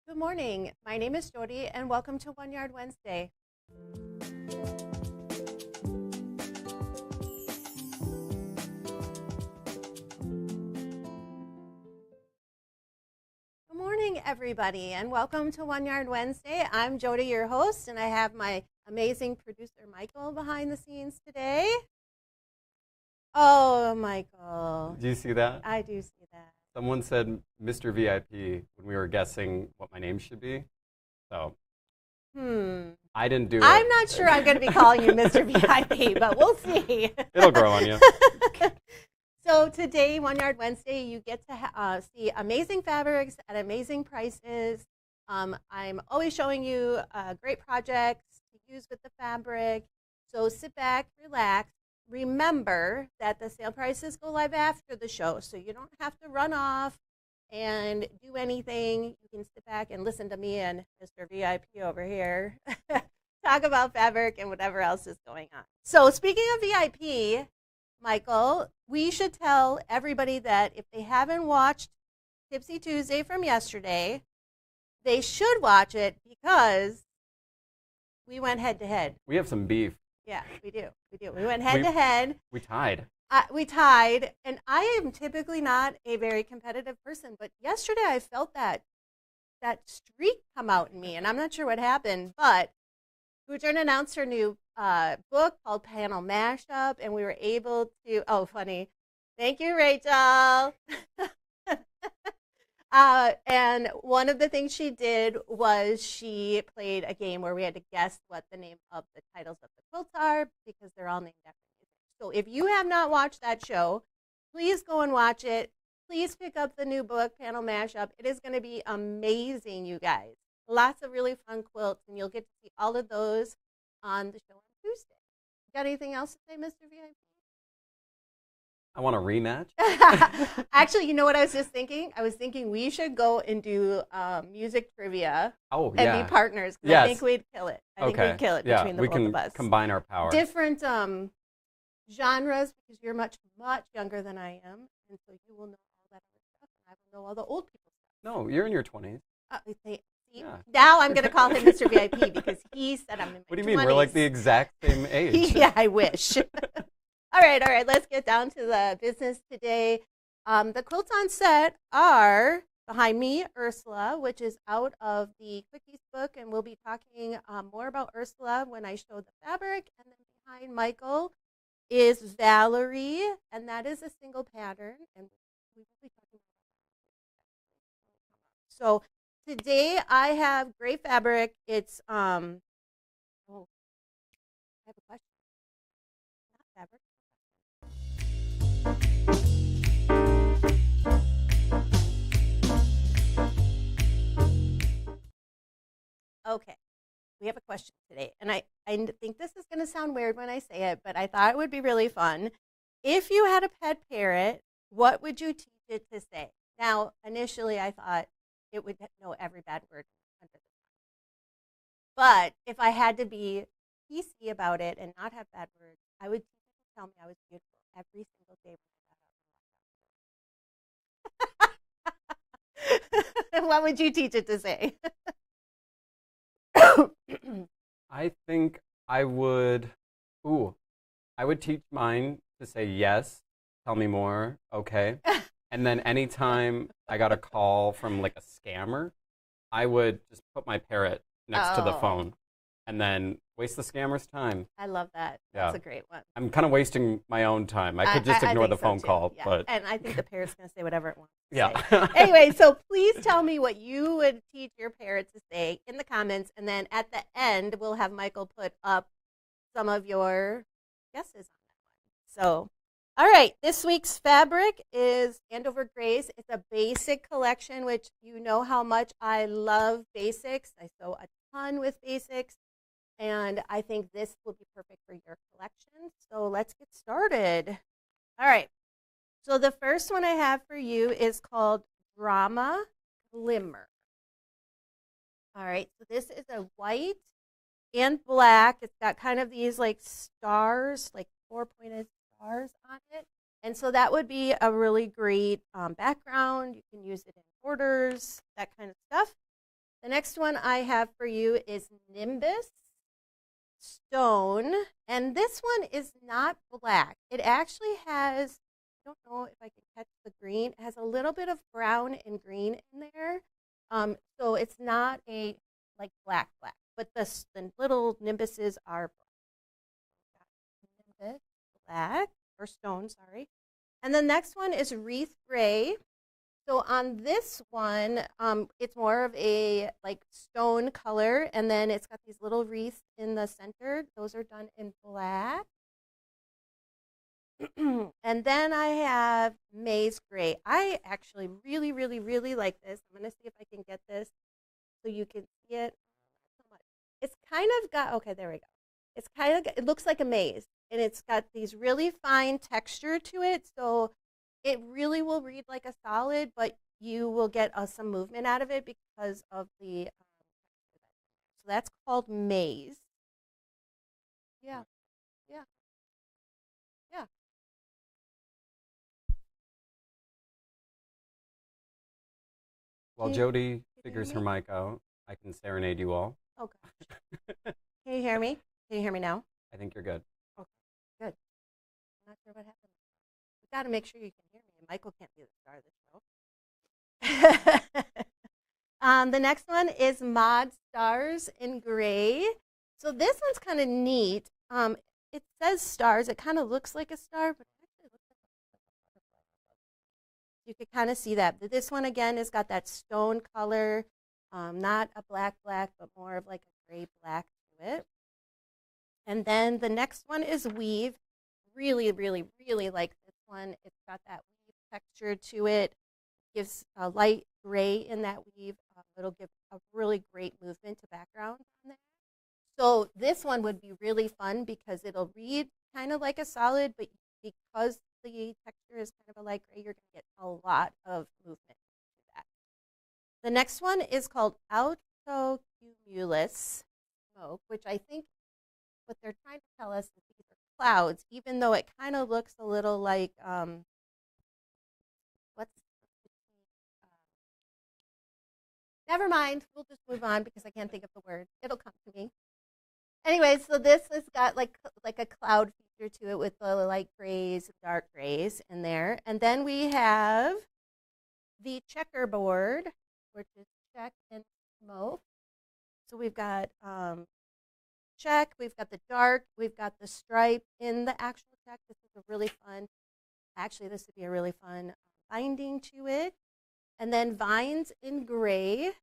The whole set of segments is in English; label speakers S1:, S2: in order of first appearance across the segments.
S1: Good morning. My name is Jody, and welcome to One Yard Wednesday. Good morning, everybody, and welcome to One Yard Wednesday. I'm Jody, your host, and I have my amazing producer, Michael, behind the scenes today. Oh, Michael.
S2: Do you see that?
S1: I do see that.
S2: Someone said Mr. VIP when we were guessing what my name should be. So I didn't do it.
S1: I'm not sure I'm going to be calling you Mr. VIP, but we'll see.
S2: It'll grow on you.
S1: So today, One Yard Wednesday, you get to see amazing fabrics at amazing prices. I'm always showing you great projects to use with the fabric. So sit back, relax. Remember that the sale prices go live after the show, so you don't have to run off and do anything. You can sit back and listen to me and Mr. VIP over here talk about fabric and whatever else is going on. So speaking of VIP, Michael, we should tell everybody that if they haven't watched Tipsy Tuesday from yesterday, they should watch it because we went head to head.
S2: We have some beef.
S1: Yeah, we do. We went head to head.
S2: We tied.
S1: We tied, and I am typically not a very competitive person, but yesterday I felt that streak come out in me, and I'm not sure what happened, but Gudrun announced her new book called Panel Mashup, and we were able to, oh, funny. Thank you, Rachel. And one of the things she did was she played a game where we had to guess what the name of the titles of the quilts are because they're all named after music. So if you have not watched that show, please go and watch it. Please pick up the new book, Panel Mashup. It is going to be amazing, you guys. Lots of really fun quilts, and you'll get to see all of those on the show on Tuesday. Got anything else to say, Mr. VIP?
S2: I want a rematch.
S1: Actually, you know what I was just thinking? I was thinking we should go and do music trivia and be partners.
S2: Yes.
S1: I think we'd kill it. I think we'd kill it between the both of us.
S2: We can combine our power.
S1: Different genres because you're much, much younger than I am. And so you will know all that other stuff. And I will know all the old people stuff.
S2: No, you're in your 20s.
S1: Now I'm going to call him Mr. VIP because he said I'm in my 20s.
S2: What do you mean? We're like the exact same age.
S1: Yeah, I wish. All right, let's get down to the business today. The quilts on set are behind me, Ursula, which is out of the Quickies book, and we'll be talking more about Ursula when I show the fabric. And then behind Michael is Valerie, and that is a single pattern, and we will be talking about that. So today I have gray fabric. It's I have a question. Not fabric. Okay, we have a question today, and I think this is going to sound weird when I say it, but I thought it would be really fun. If you had a pet parrot, what would you teach it to say? Now, initially, I thought it would know every bad word under the sun. But if I had to be PC about it and not have bad words, I would teach it to tell me I was beautiful every single day when I got up. What would you teach it to say?
S2: I think I would teach mine to say yes, tell me more, okay. And then anytime I got a call from like a scammer, I would just put my parrot next to the phone and then waste the scammer's time.
S1: I love that. That's a great one.
S2: I'm kind of wasting my own time. I could just ignore the phone call.
S1: Yeah.
S2: But
S1: and I think the parrot's going to say whatever it wants to
S2: yeah.
S1: say. Anyway, so please tell me what you would teach your parrot to say in the comments. And then at the end, we'll have Michael put up some of your guesses on that one. So, all right, this week's fabric is Andover Grays. It's a basic collection, which you know how much I love basics. I sew a ton with basics. And I think this will be perfect for your collection. So let's get started. All right. So the first one I have for you is called Drama Glimmer. All right. So this is a white and black. It's got kind of these like stars, like 4-pointed stars on it. And so that would be a really great background. You can use it in borders, that kind of stuff. The next one I have for you is Nimbus Stone. And this one is not black. It actually has, I don't know if I can catch the green, it has a little bit of brown and green in there. So it's not a like black, but the little nimbuses are black. Nimbus, black, or stone, sorry. And the next one is Wreath Gray. So on this one, it's more of a like stone color, and then it's got these little wreaths in the center. Those are done in black. And then I have Maize Gray. I actually really, really, really like this. I'm going to see if I can get this so you can see it. It's kind of got, okay, there we go. It's kind of, it looks like a maze, and it's got these really fine texture to it. So it really will read like a solid, but you will get some movement out of it because of the, so that's called Maze. Yeah, yeah, yeah.
S2: While Jody figures her mic out, I can serenade you all.
S1: Oh, gosh. Can you hear me? Can you hear me now?
S2: I think you're good.
S1: Okay, good. I'm not sure what happened. We got to make sure you can hear me. And Michael can't be the star of the show. The next one is Mod Stars in Gray. So this one's kind of neat. It says stars. It kind of looks like a star, but it actually looks like a butterfly. You can kind of see that. This one, again, has got that stone color. Not a black, but more of like a gray black to it. And then the next one is Weave. Really, really, really like this one. It's got that weave texture to it. Gives a light gray in that weave. It'll give a really great movement to background on there. So this one would be really fun because it'll read kind of like a solid, but because the texture is kind of a light gray, you're going to get a lot of movement to that. The next one is called Autocumulus Smoke, which I think what they're trying to tell us is these are clouds, even though it kind of looks a little like, never mind, we'll just move on because I can't think of the word. It'll come to me. Anyway, so this has got like a cloud feature to it with the light grays, dark grays in there. And then we have the checkerboard, which is check and smoke. So we've got check, we've got the dark, we've got the stripe in the actual check. This is a really fun, actually this would be a really fun binding to it. And then vines in gray.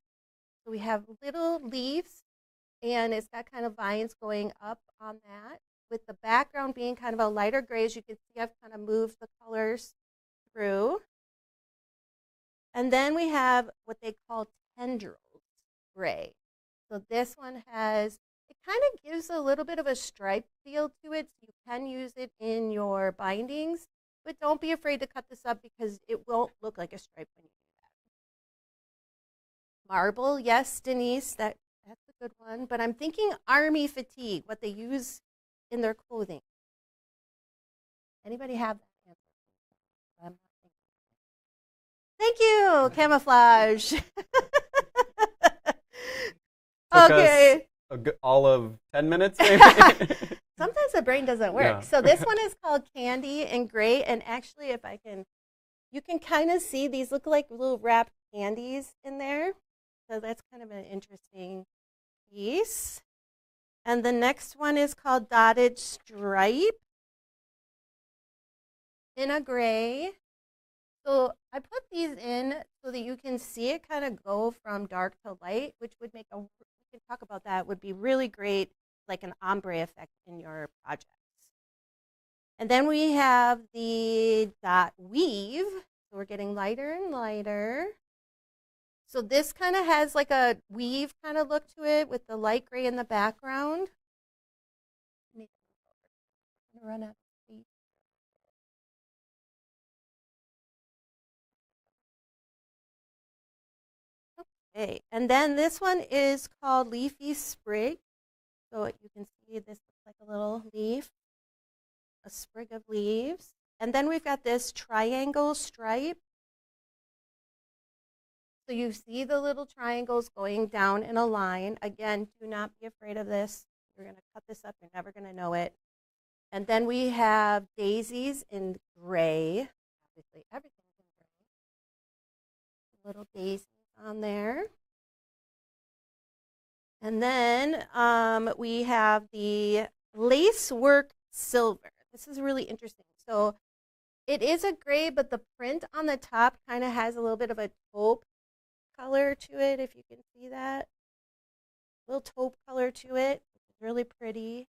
S1: So we have little leaves, and it's got kind of vines going up on that, with the background being kind of a lighter gray. As you can see, I've kind of moved the colors through. And then we have what they call tendrils gray. So this one has, it kind of gives a little bit of a stripe feel to it. So you can use it in your bindings, but don't be afraid to cut this up because it won't look like a stripe when you do that. Marble, yes, Denise, that's a good one. But I'm thinking army fatigue, what they use in their clothing. Anybody have that answer? I'm not thinking. Thank you, camouflage.
S2: Okay. All of 10 minutes, maybe?
S1: Sometimes the brain doesn't work. Yeah. So this one is called Candy and Gray. And actually, if I can, you can kind of see these look like little wrapped candies in there. So that's kind of an interesting piece. And the next one is called Dotted Stripe in a gray. So I put these in so that you can see it kind of go from dark to light, which would make we can talk about that, would be really great, like an ombre effect in your projects. And then we have the dot weave. So we're getting lighter and lighter. So this kind of has like a weave kind of look to it with the light gray in the background. I'm gonna run out of space. Okay, and then this one is called Leafy Sprig. So you can see this looks like a little leaf, a sprig of leaves. And then we've got this triangle stripe. So you see the little triangles going down in a line. Again, do not be afraid of this. You're going to cut this up. You're never going to know it. And then we have daisies in gray. Obviously, everything's in gray. Little daisies on there. And then we have the lacework silver. This is really interesting. So it is a gray, but the print on the top kind of has a little bit of a taupe color to it, if you can see that. A little taupe color to it. It's really pretty.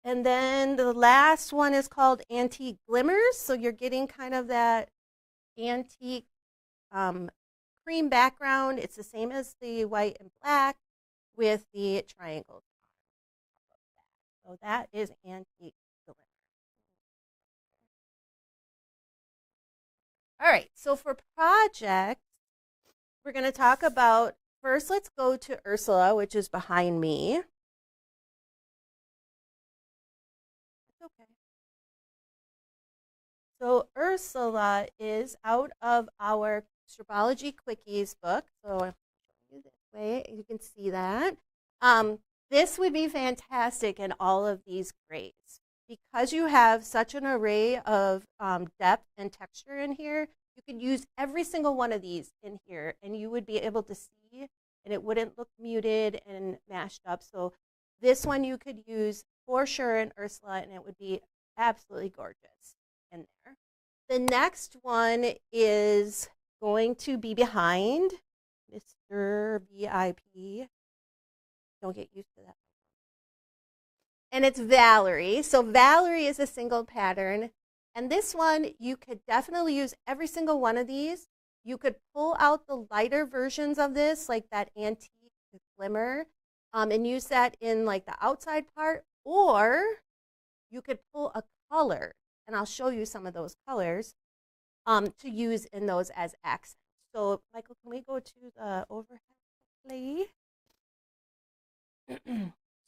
S1: And then the last one is called Antique Glimmers. So you're getting kind of that antique cream background. It's the same as the white and black with the triangle. So that is Antique Glimmer. All right, so for projects, we're going to talk about, first let's go to Ursula, which is behind me. Okay. So Ursula is out of our Stripology Quickies book. So I'll show you this way. You can see that. This would be fantastic in all of these grays. Because you have such an array of depth and texture in here, you could use every single one of these in here and you would be able to see and it wouldn't look muted and mashed up. So this one you could use for sure in Ursula and it would be absolutely gorgeous in there. The next one is going to be behind Mr. VIP. Don't get used to that. And it's Valerie. So Valerie is a single pattern. And this one, you could definitely use every single one of these. You could pull out the lighter versions of this, like that antique glimmer, and use that in like the outside part. Or you could pull a color, and I'll show you some of those colors, to use in those as accents. So Michael, can we go to the overhead, please?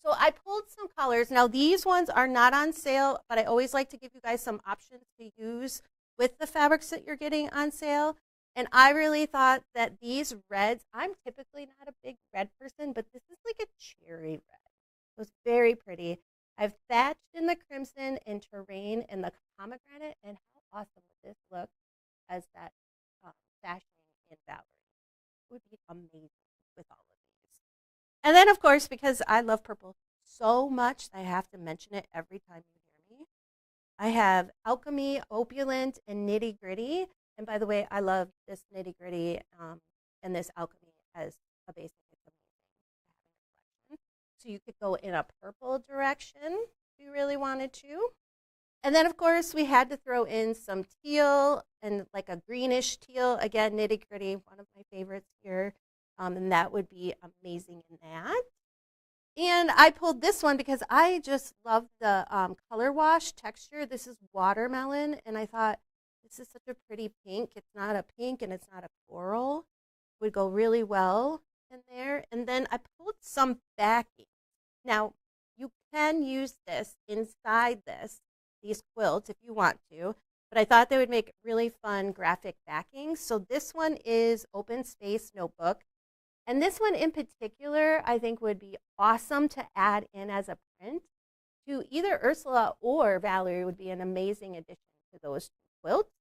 S1: So I pulled some colors. Now these ones are not on sale, but I always like to give you guys some options to use with the fabrics that you're getting on sale. And I really thought that these reds, I'm typically not a big red person, but this is like a cherry red. It was very pretty. I've thatched in the crimson and terrain and the pomegranate, and how awesome would this look as that fashion in Valerie? It would be amazing with all of these. And then, of course, because I love purple so much, I have to mention it every time you hear me. I have Alchemy, Opulent, and Nitty Gritty. And by the way, I love this Nitty Gritty and this Alchemy as a basic. So you could go in a purple direction if you really wanted to. And then, of course, we had to throw in some teal and like a greenish teal. Again, Nitty Gritty, one of my favorites here. And that would be amazing in that. And I pulled this one because I just love the color wash texture. This is watermelon, and I thought this is such a pretty pink. It's not a pink and it's not a coral. It would go really well in there. And then I pulled some backing. Now, you can use this inside these quilts if you want to, but I thought they would make really fun graphic backing. So this one is Open Space Notebook. And this one in particular, I think would be awesome to add in as a print to either Ursula or Valerie. Would be an amazing addition to those two quilts.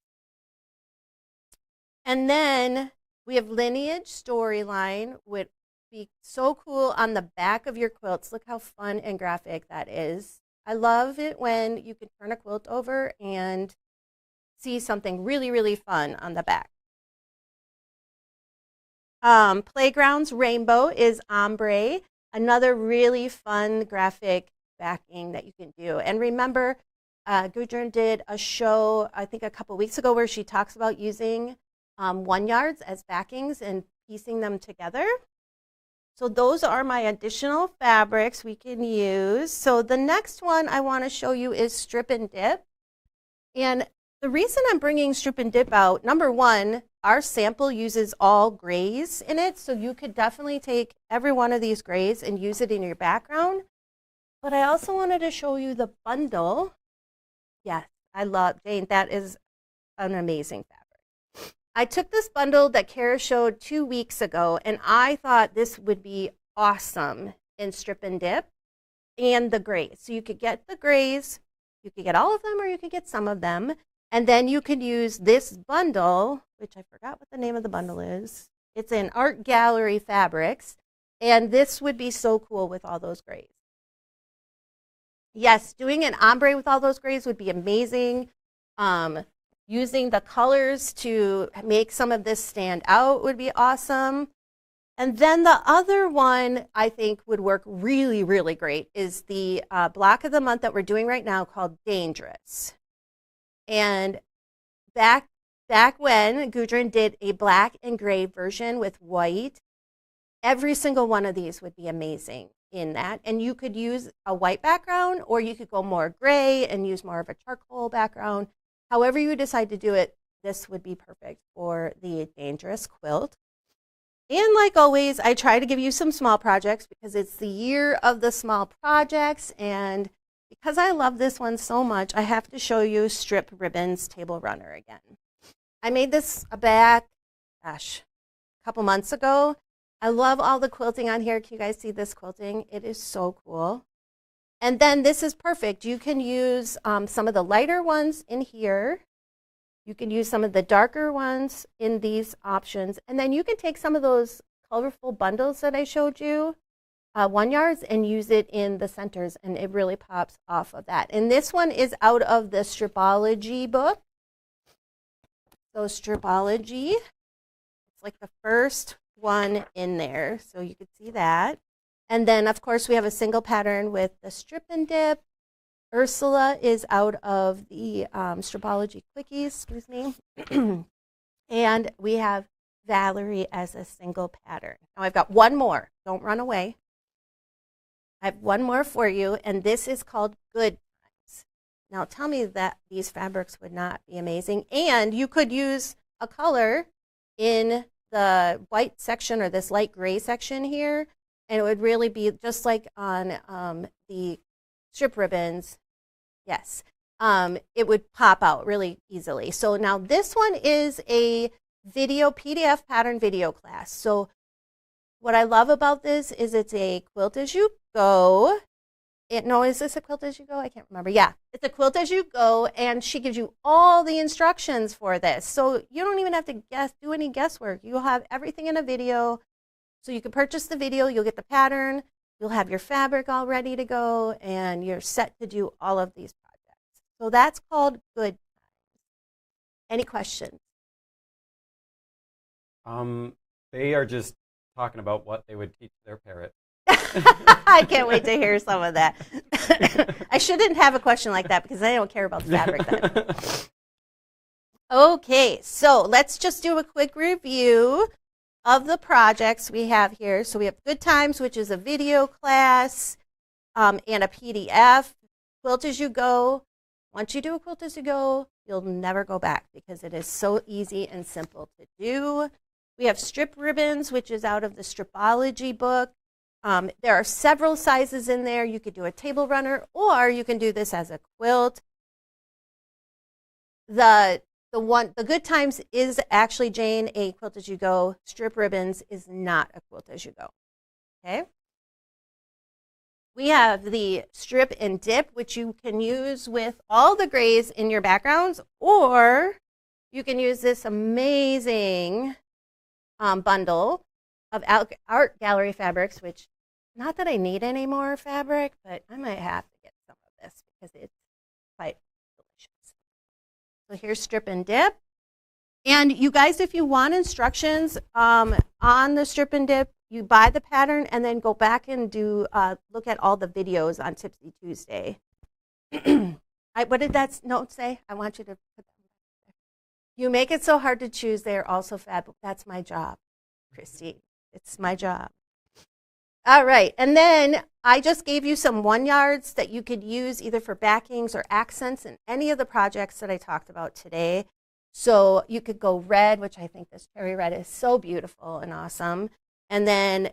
S1: And then we have Lineage Storyline, would be so cool on the back of your quilts. Look how fun and graphic that is. I love it when you can turn a quilt over and see something really, really fun on the back. Playgrounds Rainbow is ombre, another really fun graphic backing that you can do. And remember, Gudrun did a show, I think a couple weeks ago, where she talks about using 1-yards as backings and piecing them together. So those are my additional fabrics we can use. So the next one I want to show you is Strip and Dip. And the reason I'm bringing Strip and Dip out, number one, our sample uses all grays in it, so you could definitely take every one of these grays and use it in your background. But I also wanted to show you the bundle. Yes, I love, Jane, that is an amazing fabric. I took this bundle that Kara showed 2 weeks ago, and I thought this would be awesome in strip and dip and the grays. So you could get the grays, you could get all of them, or you could get some of them. And then you could use this bundle, which I forgot what the name of the bundle is. It's in Art Gallery Fabrics. And this would be so cool with all those grays. Yes, doing an ombre with all those grays would be amazing. Using the colors to make some of this stand out would be awesome. And then the other one I think would work really, really great is the block of the month that we're doing right now called Dangerous. And back when Gudrun did a black and gray version with white, every single one of these would be amazing in that. And you could use a white background, or you could go more gray and use more of a charcoal background. However you decide to do it, this would be perfect for the Dangerous quilt. And like always, I try to give you some small projects because it's the year of the small projects. And because I love this one so much, I have to show you Strip Ribbons Table Runner again. I made this back, a couple months ago. I love all the quilting on here. Can you guys see this quilting? It is so cool. And then this is perfect. You can use some of the lighter ones in here. You can use some of the darker ones in these options. And then you can take some of those colorful bundles that I showed you, 1 yards, and use it in the centers. And it really pops off of that. And this one is out of the Stripology book. So Stripology, it's like the first one in there. So you could see that. And then, of course, we have a single pattern with the strip and dip. Ursula is out of the Stripology Quickies, excuse me. And we have Valerie as a single pattern. Now I've got one more. Don't run away. I have one more for you, and this is called Good Times. Now tell me that these fabrics would not be amazing. And you could use a color in the white section or this light gray section here, and it would really be just like on the strip ribbons. Yes, it would pop out really easily. So now this one is a video PDF pattern video class. So what I love about this is it's a quilt as you go. No, is this a quilt as you go? I can't remember. Yeah, it's a quilt as you go, and she gives you all the instructions for this. So you don't even have to do any guesswork. You'll have everything in a video. So you can purchase the video, you'll get the pattern, you'll have your fabric all ready to go, and you're set to do all of these projects. So that's called Good Times. Any questions?
S2: They are just talking about what they would teach their parrot.
S1: I can't wait to hear some of that. I shouldn't have a question like that because I don't care about the fabric then. Okay, so let's just do a quick review of the projects we have here. So we have Good Times, which is a video class, and a PDF. Quilt as you go. Once you do a quilt as you go, you'll never go back because it is so easy and simple to do. We have Strip Ribbons, which is out of the Stripology book. There are several sizes in there. You could do a table runner, or you can do this as a quilt. The Good Times is actually, Jane, a quilt as you go. Strip Ribbons is not a quilt as you go. Okay. We have the Strip and Dip, which you can use with all the grays in your backgrounds, or you can use this amazing bundle of Art Gallery fabrics, which, not that I need any more fabric, but I might have to get some of this because it's quite delicious. So here's Strip and Dip. And you guys, if you want instructions on the Strip and Dip, you buy the pattern and then go back and do look at all the videos on Tipsy Tuesday. What did that note say? I want you to put that. You make it so hard to choose. They are also fab. That's my job, Christy. It's my job. All right. And then I just gave you some 1 yards that you could use either for backings or accents in any of the projects that I talked about today. So you could go red, which I think this cherry red is so beautiful and awesome. And then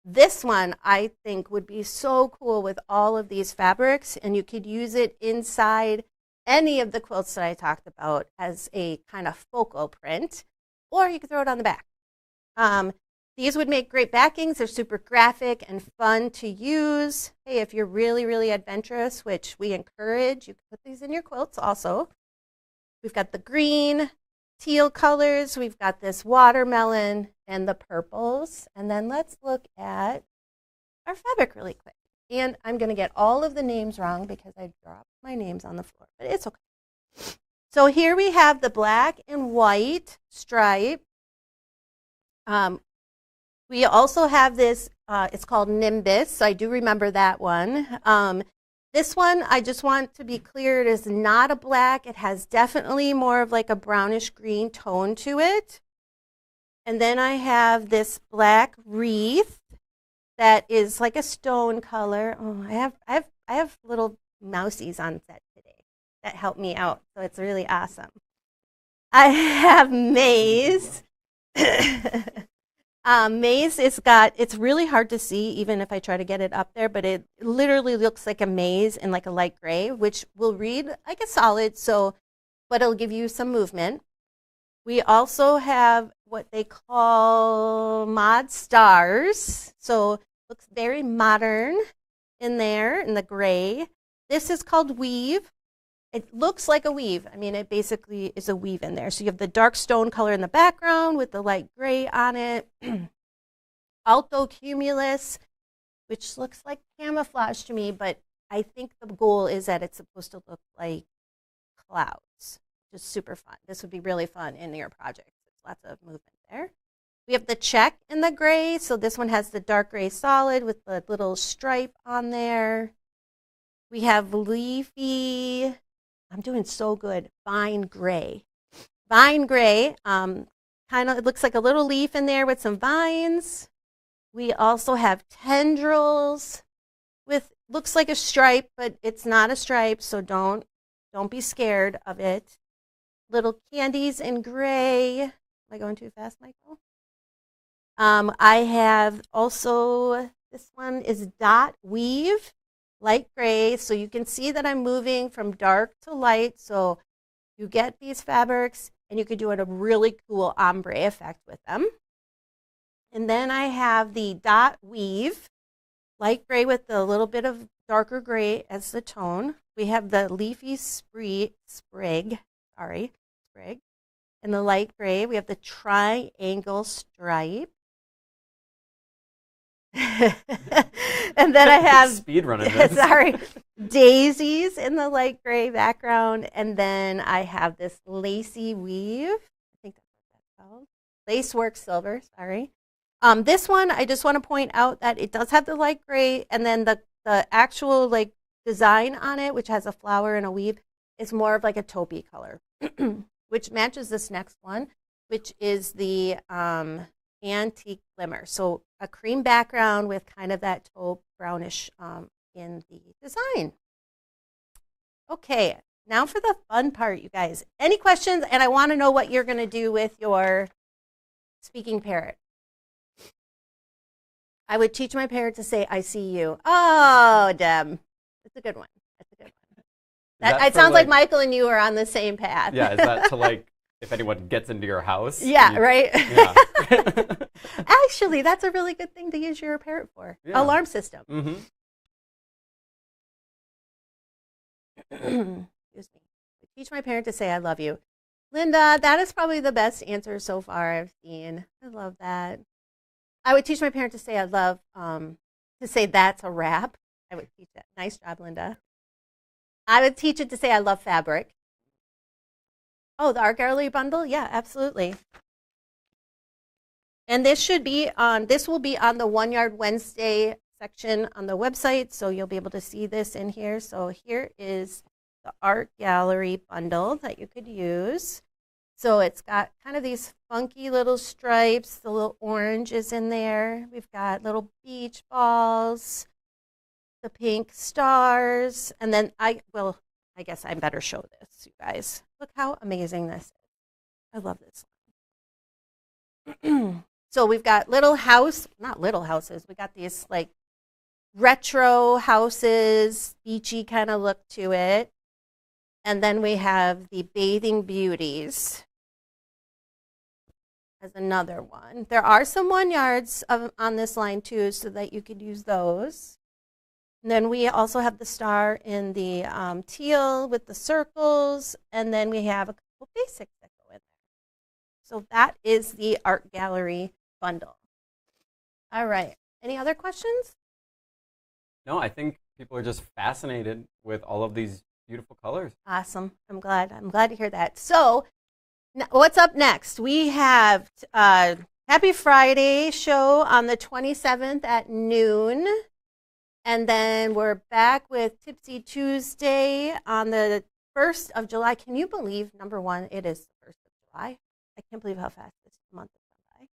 S1: this one I think would be so cool with all of these fabrics, and you could use it inside any of the quilts that I talked about as a kind of focal print. or you can throw it on the back. These would make great backings. They're super graphic and fun to use. Hey, if you're really, really adventurous, which we encourage, you can put these in your quilts also. We've got the green, teal colors. We've got this watermelon and the purples. And then let's look at our fabric really quick. And I'm going to get all of the names wrong because I dropped my names on the floor, but it's okay. So here we have the black and white stripe. We also have this, it's called Nimbus, so I do remember that one. This one, I just want to be clear, it is not a black. It has definitely more of like a brownish green tone to it. And then I have this black wreath that is like a stone color. Oh, I have little mousies on set today that help me out, so it's really awesome. I have maize. Maize it's really hard to see even if I try to get it up there, but it literally looks like a maize in like a light gray, which will read like a solid, but it'll give you some movement. We also have what they call mod stars. So looks very modern in there in the gray. This is called weave. It looks like a weave. I mean, it basically is a weave in there. So you have the dark stone color in the background with the light gray on it. Alto cumulus, which looks like camouflage to me, but I think the goal is that it's supposed to look like clouds. Just super fun. This would be really fun in your project. There's lots of movement there. We have the check in the gray. So this one has the dark gray solid with the little stripe on there. We have leafy, I'm doing so good, vine gray. Vine gray, kind of, it looks like a little leaf in there with some vines. We also have tendrils with, looks like a stripe, but it's not a stripe, so don't be scared of it. Little candies in gray. Am I going too fast, Michael? I have also, this one is dot weave, light gray. So you can see that I'm moving from dark to light. So you get these fabrics and you could do a really cool ombre effect with them. And then I have the dot weave, light gray with a little bit of darker gray as the tone. We have the leafy sprig, in the light gray. We have the triangle stripe. And then I have
S2: speed running this.
S1: Sorry, daisies in the light gray background, and then I have this lacy weave. I think that's what that's called. Lacework silver. Sorry. This one I just want to point out that it does have the light gray, and then the actual like design on it, which has a flower and a weave, is more of like a taupey color, which matches this next one, which is the antique glimmer. So a cream background with kind of that taupe brownish in the design. Okay, now for the fun part, you guys. Any questions? And I want to know what you're going to do with your speaking parrot. I would teach my parrot to say, "I see you." Oh, Deb. That's a good one. That's a good one. It sounds like Michael and you are on the same path.
S2: Yeah, is that to like if anyone gets into your house?
S1: Yeah, right?
S2: Yeah.
S1: Actually, that's a really good thing to use your parrot for.
S2: Yeah.
S1: Alarm system.
S2: Mm-hmm.
S1: Excuse me. I teach my parent to say, "I love you." Linda, that is probably the best answer so far I've seen. I love that. I would teach my parent to say, "I love," to say that's a wrap. I would teach that. Nice job, Linda. I would teach it to say, "I love fabric." Oh, the art gallery bundle? Yeah, absolutely. And this should be on, this will be on the One Yard Wednesday section on the website, so you'll be able to see this in here. So here is the art gallery bundle that you could use. So it's got kind of these funky little stripes, the little orange is in there. We've got little beach balls, the pink stars, and then I guess I better show this, you guys. Look how amazing this is. I love this. So we've got not little houses. We got these like retro houses, beachy kind of look to it. And then we have the bathing beauties. as another one. There are some 1 yards on this line too, so that you could use those. And then we also have the star in the teal with the circles, and then we have a couple basics that go in there. So that is the art gallery bundle. All right. Any other questions?
S2: No, I think people are just fascinated with all of these beautiful colors.
S1: Awesome. I'm glad to hear that. So what's up next? We have Happy Friday show on the 27th at noon. And then we're back with Tipsy Tuesday on the 1st of July. Can you believe, number one, it is the 1st of July? I can't believe how fast this month has gone by.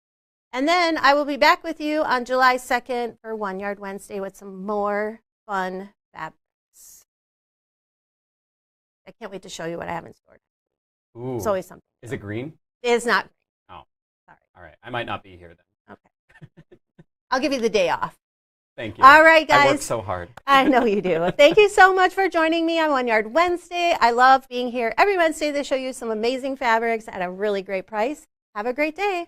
S1: And then I will be back with you on July 2nd for 1 Yard Wednesday with some more fun fabrics. I can't wait to show you what I have in store.
S2: Ooh.
S1: It's always something.
S2: Is it green?
S1: It is not green.
S2: Oh.
S1: Sorry.
S2: All right. I might not be here then.
S1: Okay. I'll give you the day off.
S2: Thank you.
S1: All right, guys.
S2: I work so hard.
S1: I know you do. Thank you so much for joining me on 1 Yard Wednesday. I love being here every Wednesday to show you some amazing fabrics at a really great price. Have a great day.